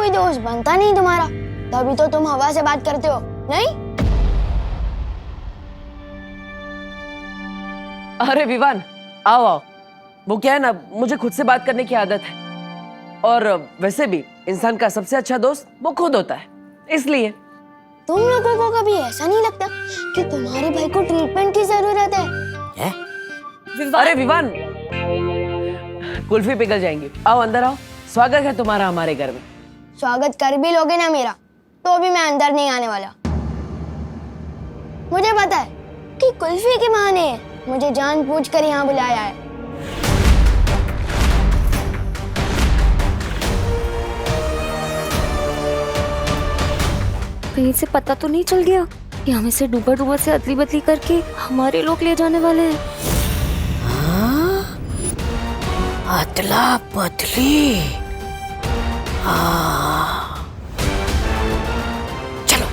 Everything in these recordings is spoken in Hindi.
कोई दोस्त बनता नहीं तुम्हारा, तभी तो तुम हवा से बात करते हो, नहीं? अरे विवान, आओ आओ। वो क्या है ना, मुझे खुद से बात करने की आदत है, और वैसे भी इंसान का सबसे अच्छा दोस्त वो खुद होता है, इसलिए। तुम लोगों को कभी ऐसा नहीं लगता कि तुम्हारे भाई को ट्रीटमेंट की जरूरत है? अरे विवान, कुल्फी पिघल जाएंगी, आओ अंदर आओ। स्वागत है तुम्हारा हमारे घर में। स्वागत कर भी लोगे ना मेरा, तो भी मैं अंदर नहीं आने वाला। मुझे पता है कि कुल्फी के बहाने मुझे जानबूझकर यहाँ बुलाया है। कहीं से पता तो नहीं चल गया कि हमें से डूबा डूबा से अदली बदली करके हमारे लोग ले जाने वाले हैं? अदला बदली। चलो।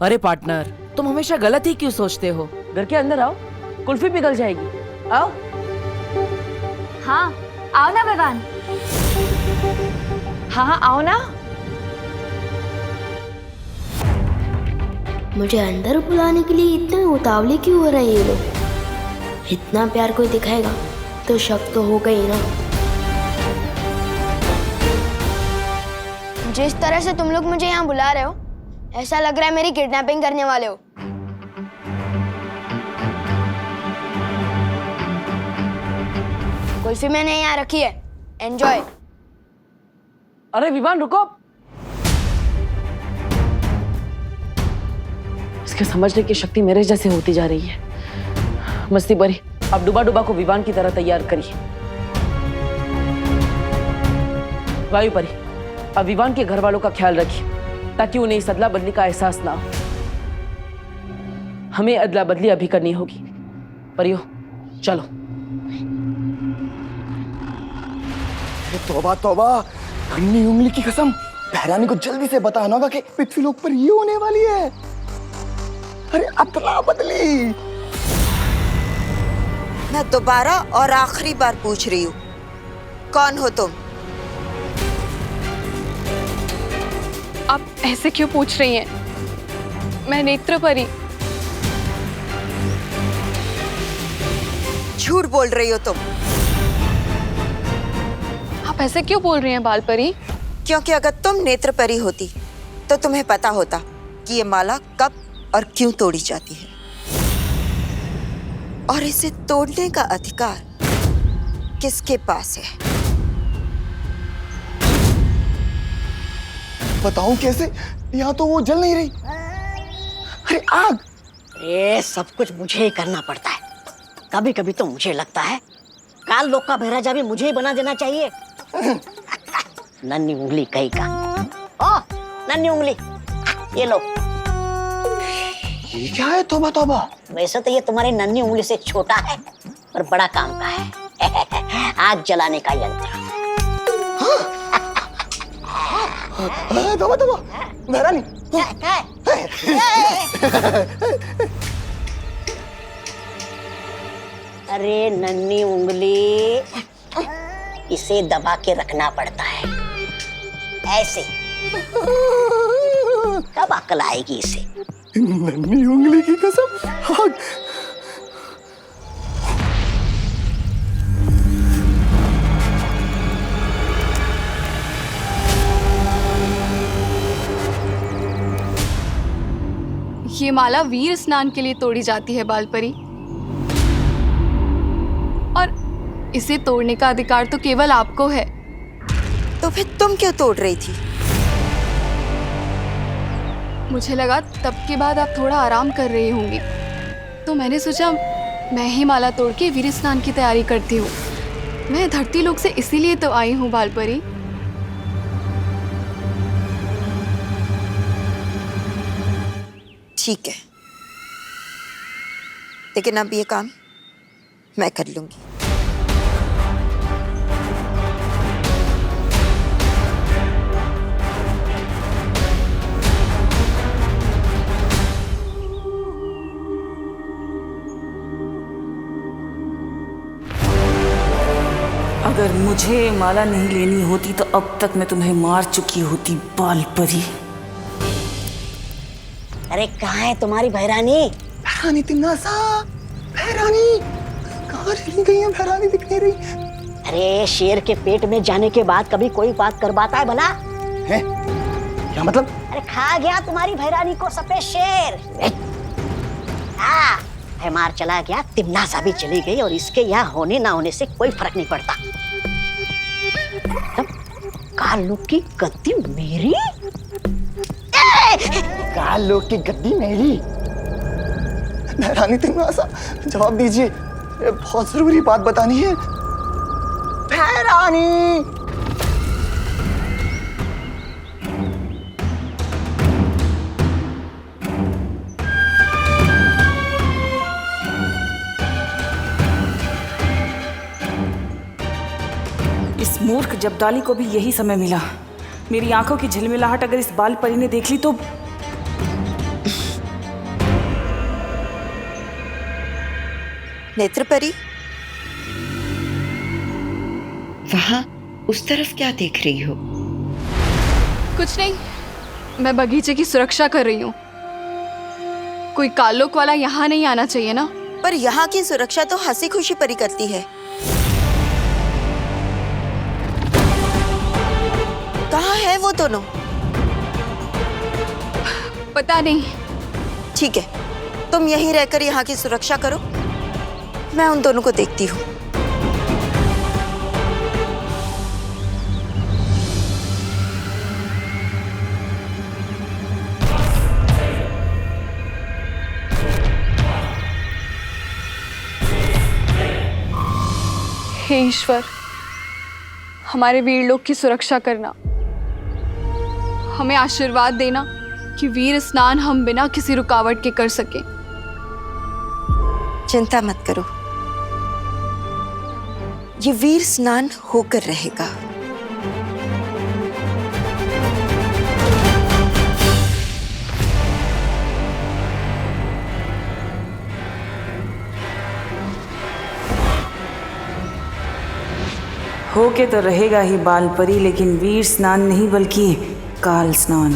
अरे पार्टनर, तुम हमेशा गलत ही क्यों सोचते हो? घर के अंदर आओ, कुल्फी पिघल जाएगी, आओ। हाँ, आओ ना विवान। हाँ आओ ना। मुझे अंदर बुलाने के लिए इतने उतावले क्यों हो रहे हैं ये लोग? इतना प्यार कोई दिखाएगा तो शक तो होगा ही ना। जिस तरह से तुम लोग मुझे यहाँ बुला रहे हो, ऐसा लग रहा है मेरी किडनैपिंग करने वाले हो। कुल्फी मैंने यहाँ रखी है, एंजॉय। अरे विवान रुको, इसके समझने की शक्ति मेरे जैसे होती जा रही है। मस्ती बरी, अब डुबा डुबा को विवान की तरह तैयार करिए। वायु परी, अब विवान के घर वालों का ख्याल रखिए ताकि उन्हें इस अदला बदली का एहसास ना हो। हमें अदला बदली अभी करनी होगी। परियो चलो। तौबा तौबा, नन्ही उंगली की कसम, बहरानी को जल्दी से बताना होगा कि पृथ्वी लोक पर ये होने वाली है। अरे अदला बदली। मैं दोबारा और आखिरी बार पूछ रही हूँ, कौन हो तुम? आप ऐसे क्यों पूछ रही हैं? मैं नेत्र परी। झूठ बोल रही हो तुम। आप ऐसे क्यों बोल रही हैं बाल परी? क्योंकि अगर तुम नेत्र परी होती तो तुम्हें पता होता कि ये माला कब और क्यों तोड़ी जाती है, और इसे तोड़ने का अधिकार किसके पास है। बताऊं कैसे? यहाँ तो वो जल नहीं रही। अरे आग। ये सब कुछ मुझे ही करना पड़ता है। कभी कभी तो मुझे लगता है काल लोक का महाराजा भी मुझे ही बना देना चाहिए। नन्ही उंगली कहीं का। ओ नन्ही उंगली, ये लो। ये क्या है? तौबा तौबा। वैसे तो ये तुम्हारी नन्ही उंगली से छोटा है और बड़ा काम का है। आग जलाने का यंत्र। तौबा तौबा, बहरानी। अरे नन्ही उंगली, इसे दबा के रखना पड़ता है ऐसे, कब अकल आएगी इसे। नन्ही उंगली की कसम, आग। ये माला वीर स्नान के लिए तोड़ी जाती है बाल परी, और इसे तोड़ने का अधिकार तो केवल आपको है। तो फिर तुम क्यों तोड़ रही थी? मुझे लगा तब के बाद आप थोड़ा आराम कर रही होंगी, तो मैंने सोचा मैं ही माला तोड़ के वीर स्नान की तैयारी करती हूँ। मैं धरती लोक से इसीलिए तो आई हूँ बाल परी। ठीक है, लेकिन अब ये काम मैं कर लूंगी। अगर मुझे माला नहीं लेनी होती तो अब तक मैं तुम्हें मार चुकी होती, बाल परी। अरे कहाँ है तुम्हारी भैरानी? भैरानी तिन्नासा, भैरानी कहाँ चली गई है? भैरानी दिख नहीं रही अरे शेर के पेट में जाने के बाद कभी कोई बात करवाता है भला? है? क्या मतलब? अरे खा गया तुम्हारी भैरानी को सफेद शेर। है मार चला गया, तिम्नासा भी चली गई और इसके यहाँ होने ना होने से कोई फर्क नहीं पड़ता। तब कालू की गद्दी मेरी? कालो की गद्दी मेरी? भैरानी तिन्नासा जवाब दीजिए, ये बहुत जरूरी बात बतानी है। भैरानी! इस मूर्ख जब्दाली को भी यही समय मिला। मेरी आंखों की झिलमिलाहट अगर इस बाल परी ने देख ली तो। नेत्र परी, वहां उस तरफ क्या देख रही हो? कुछ नहीं, मैं बगीचे की सुरक्षा कर रही हूँ। कोई कालोक वाला यहाँ नहीं आना चाहिए ना। पर यहाँ की सुरक्षा तो हंसी खुशी परी करती है। कहाँ है वो दोनों? पता नहीं। ठीक है, तुम यहीं रहकर यहाँ की सुरक्षा करो, मैं उन दोनों को देखती हूँ। हे ईश्वर, हमारे वीर लोग की सुरक्षा करना, हमें आशीर्वाद देना कि वीर स्नान हम बिना किसी रुकावट के कर सके। चिंता मत करो, ये वीर स्नान होकर रहेगा। होके तो रहेगा ही बाल परी, लेकिन वीर स्नान नहीं बल्कि काल स्नान।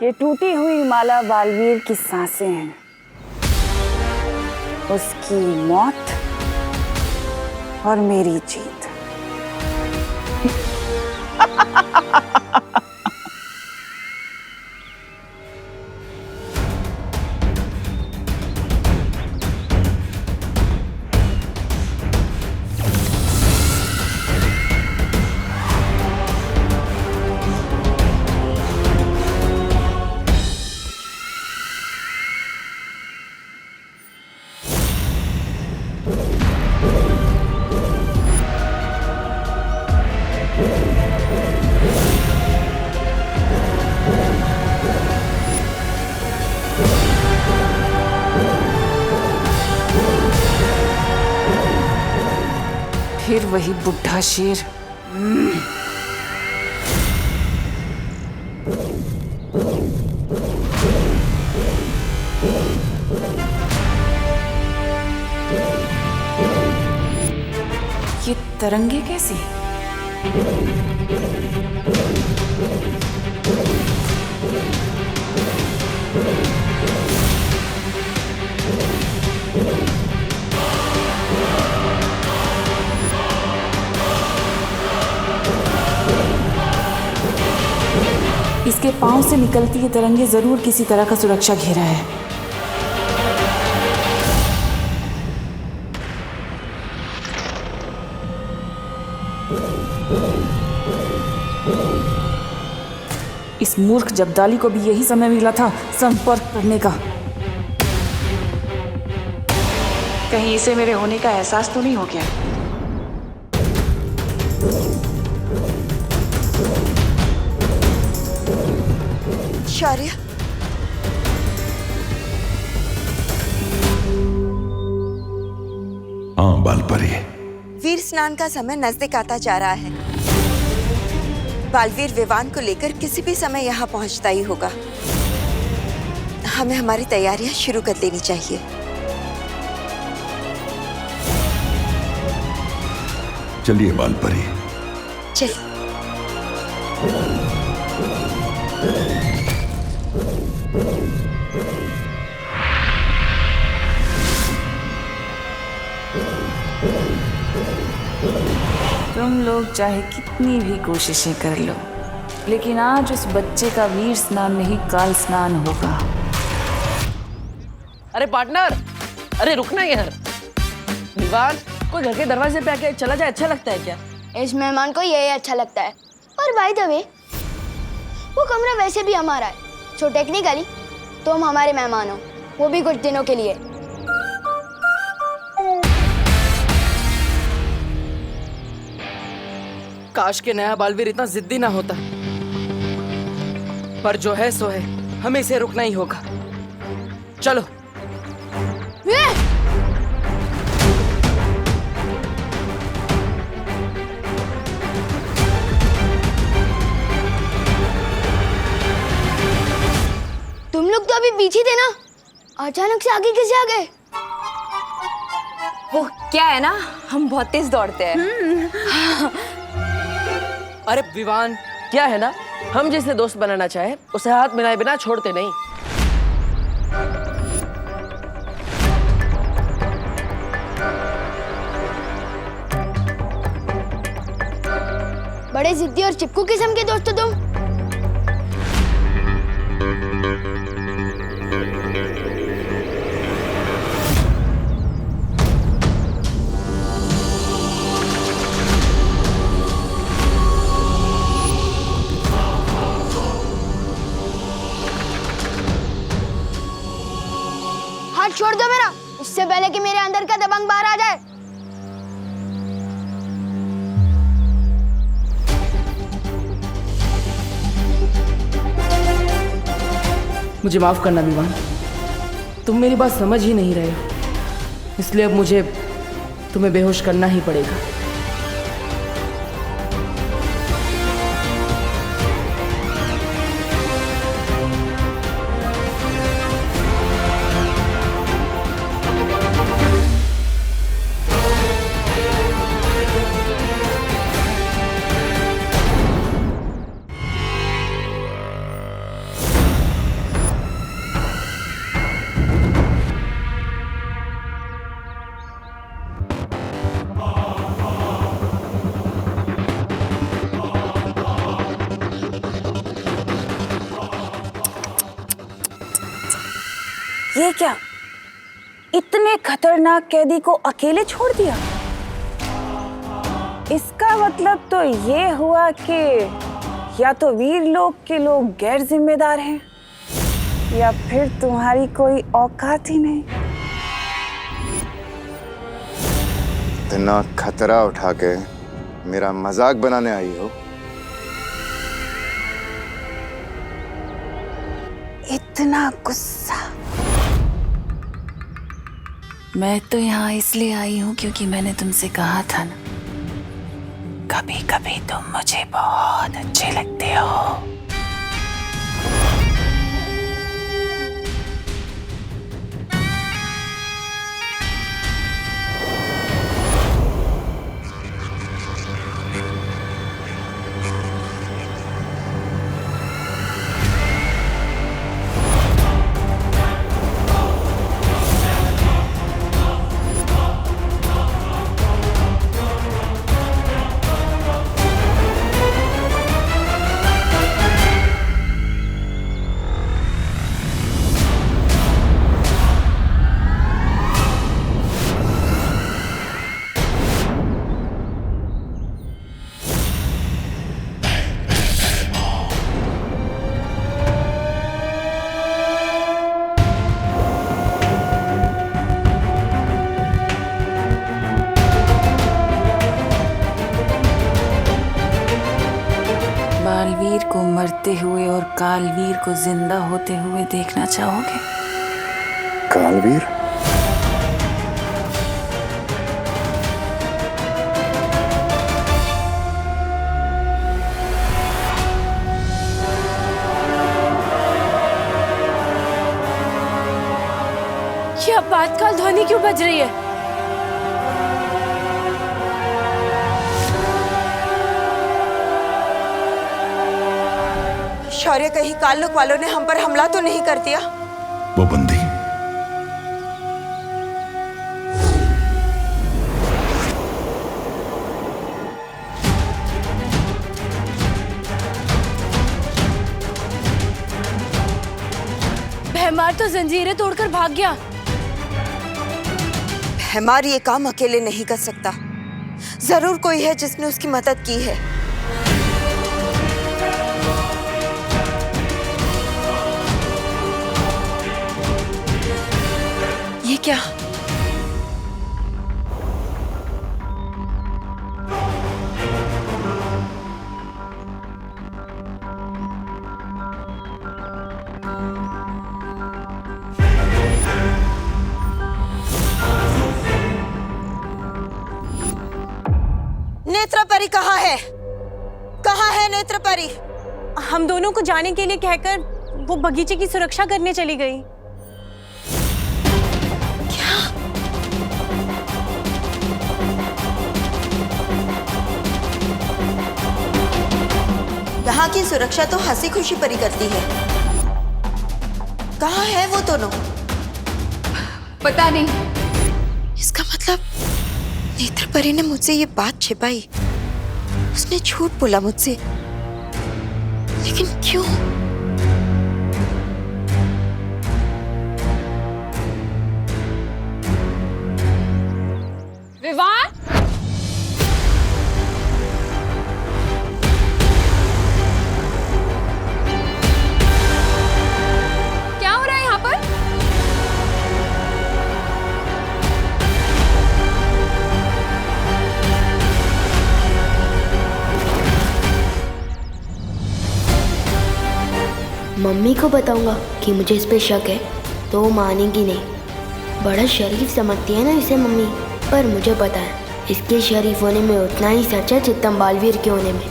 ये टूटी हुई माला बालवीर की सांसें हैं, उसकी मौत और मेरी जीत। फिर वही बुढ़ा शेर। ये तरंगे कैसी? इसके पांव से निकलती ये तरंगे जरूर किसी तरह का सुरक्षा घेरा है। इस मूर्ख जब्दाली को भी यही समय मिला था संपर्क करने का। कहीं इसे मेरे होने का एहसास तो नहीं हो गया? शौर्य, हाँ बालपरी। वीर स्नान का समय नजदीक आता जा रहा है। बालवीर विवान को लेकर किसी भी समय यहाँ पहुँचता ही होगा। हमें हमारी तैयारियां शुरू कर लेनी चाहिए। चलिए बालपरी। चलिए। तुम लोग चाहे कितनी भी कोशिशें कर लो, लेकिन आज उस बच्चे का वीर स्नान नहीं काल स्नान होगा। अरे पार्टनर, अरे रुकना यार। विवान, कोई घर के दरवाजे पे आके चला जाए अच्छा लगता है क्या? इस मेहमान को यही अच्छा लगता है। और बाय द वे, वो कमरा वैसे भी हमारा है, सो टेक्निकली तुम हमारे मेहमान हो, वो भी कुछ दिनों के लिए। काश के नया बालवीर इतना जिद्दी ना होता, पर जो है सो है, हमें इसे रुकना ही होगा। चलो। तुम लोग तो अभी पीछे थे ना, अचानक से आगे कैसे आ गए? वो क्या है ना, हम बहुत तेज दौड़ते हैं। अरे विवान, क्या है ना, हम जिसे दोस्त बनाना चाहे उसे हाथ मिलाए बिना छोड़ते नहीं। बड़े जिद्दी और चिपकू किस्म के दोस्त हो तुम। हाथ छोड़ दो मेरा, इससे पहले कि मेरे अंदर का दबंग बाहर आ जाए। मुझे माफ करना विवान, तुम मेरी बात समझ ही नहीं रहे हो, इसलिए अब मुझे तुम्हें बेहोश करना ही पड़ेगा। ये क्या, इतने खतरनाक कैदी को अकेले छोड़ दिया? इसका मतलब तो ये हुआ कि या तो वीर लोग के लोग गैर जिम्मेदार हैं, या फिर तुम्हारी कोई औकात ही नहीं। इतना खतरा उठा के मेरा मजाक बनाने आई हो? इतना गुस्सा? मैं तो यहाँ इसलिए आई हूँ क्योंकि मैंने तुमसे कहा था ना, कभी कभी तुम मुझे बहुत अच्छे लगते हो। बालवीर को मरते हुए और कालवीर को जिंदा होते हुए देखना चाहोगे? कालवीर? ये आपातकाल ध्वनि क्यों बज रही है? शौर्य, कहीं काल्लुक वालों ने हम पर हमला तो नहीं कर दिया? वो बंदी भैमार तो जंजीरें तोड़कर भाग गया। भैमार ये काम अकेले नहीं कर सकता। जरूर कोई है जिसने उसकी मदद की है। ये क्या? नेत्रपरी कहाँ है? कहाँ है नेत्रपरी? हम दोनों को जाने के लिए कहकर वो बगीचे की सुरक्षा करने चली गई। क्या? यहाँ की सुरक्षा तो हंसी खुशी परी करती है। कहाँ है वो दोनों? पता नहीं। इसका मतलब नेत्रपरी ने मुझसे ये बात छिपाई। उसने झूठ बोला मुझसे, लेकिन क्यों? विवान, क्या हो रहा है यहाँ पर? मम्मी को बताऊंगा कि मुझे इस पे शक है तो वो मानेगी नहीं। बड़ा शरीफ समझती है ना इसे मम्मी, पर मुझे पता है इसके शरीफ होने में उतना ही सच है जितना बालवीर के होने में।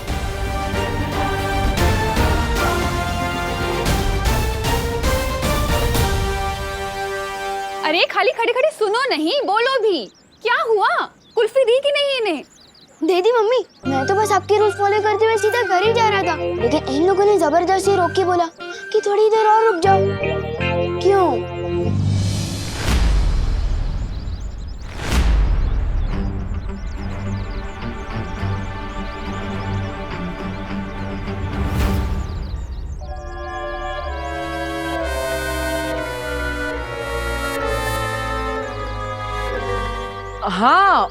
अरे खाली खड़ी खड़ी सुनो नहीं, बोलो भी। क्या हुआ? कुल्फी दी कि नहीं इन्हें? दे दी मम्मी। मैं तो बस आपके रूल्स फॉलो करते हुए सीधा घर ही जा रहा था, लेकिन इन लोगों ने जबरदस्ती रोक के बोला कि थोड़ी देर और रुक जाओ। क्यों? हाँ,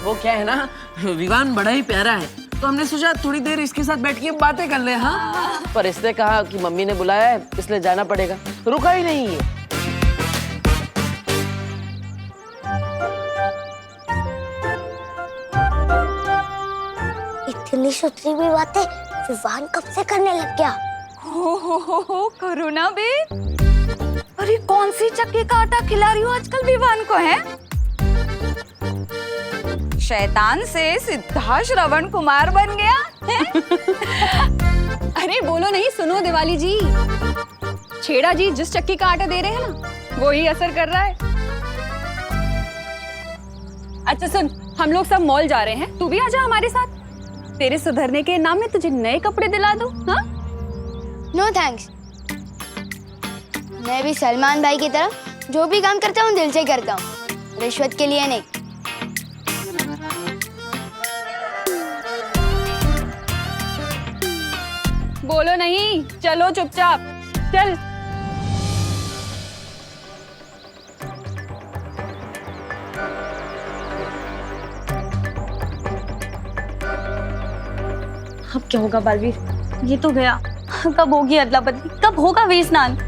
वो क्या है ना, विवान बड़ा ही प्यारा है, तो हमने सोचा थोड़ी देर इसके साथ बैठ के बातें कर ले। हाँ, पर इसने कहा कि मम्मी ने बुलाया है इसलिए जाना पड़ेगा, रुका ही नहीं है। इतनी सुथरी भी बातें विवान कब से करने लग गया? हो करो ना बे। अरे कौन सी चक्की का आटा खिला रही हो आजकल विवान को? है शैतान से सीधा श्रवण कुमार बन गया है? अरे बोलो नहीं, सुनो दिवाली जी, छेड़ा जी जिस चक्की का आटा दे रहे हैं ना वो ही असर कर रहा है। अच्छा सुन, हम लोग सब मॉल जा रहे हैं, तू भी आजा हमारे साथ। तेरे सुधरने के नाम में तुझे नए कपड़े दिला दूं। हाँ? No thanks. मैं भी सलमान भाई की तरह जो भी काम करता हूँ दिल से करता हूँ, रिश्वत के लिए नहीं। बोलो नहीं, चलो चुपचाप चल। अब क्या होगा बालवीर? ये तो गया, कब होगी अदला बदली, कब होगा वीर स्नान?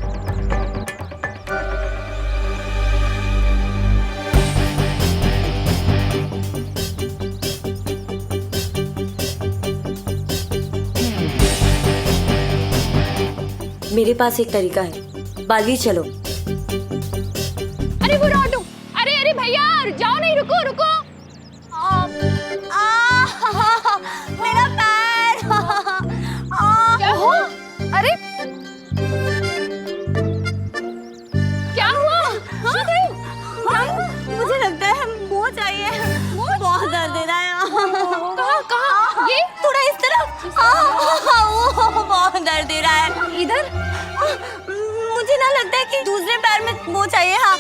मेरे पास एक तरीका है, बालवीर चलो। अरे वो ऑटो, अरे अरे भैया जाओ नहीं, रुको रुको। मेरा पैर। क्या हुआ? अरे क्या हुआ? हाँ? मुझे ना लगता है कि दूसरे पैर में वो चाहिए। हाँ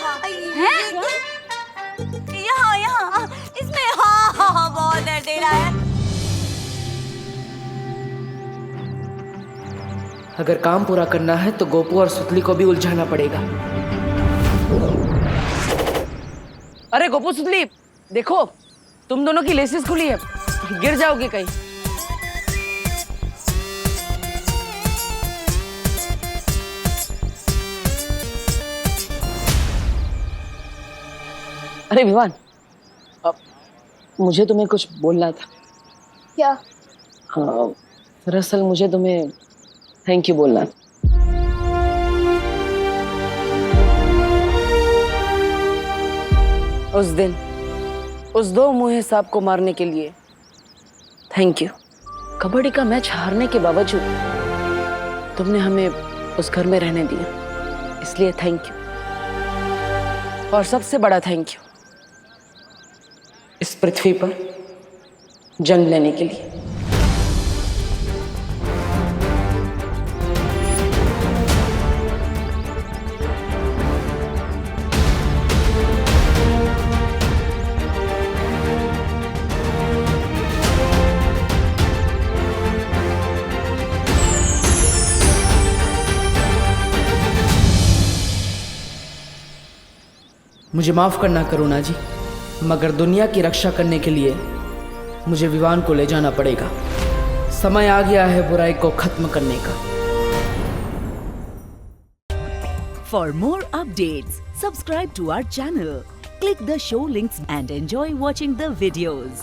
यहाँ यहाँ इसमें। हाँ हाँ हाँ बहुत दर्द दे रहा है। अगर काम पूरा करना है तो गोपू और सुतली को भी उलझाना पड़ेगा। अरे गोपू सुतली देखो, तुम दोनों की लेसेस खुली है, गिर जाओगे कहीं। अरे विवान, अब मुझे तुम्हें कुछ बोलना था। क्या? हाँ, दरअसल मुझे तुम्हें थैंक यू बोलना था। उस दिन उस दो मुँहे सांप को मारने के लिए थैंक यू। कबड्डी का मैच हारने के बावजूद तुमने हमें उस घर में रहने दिया, इसलिए थैंक यू। और सबसे बड़ा थैंक यू इस पृथ्वी पर जन्म लेने के लिए। मुझे माफ करना करुणा जी, मगर दुनिया की रक्षा करने के लिए मुझे विवान को ले जाना पड़ेगा। समय आ गया है बुराई को खत्म करने का। For more updates, subscribe to our channel, click the show links and enjoy watching the videos.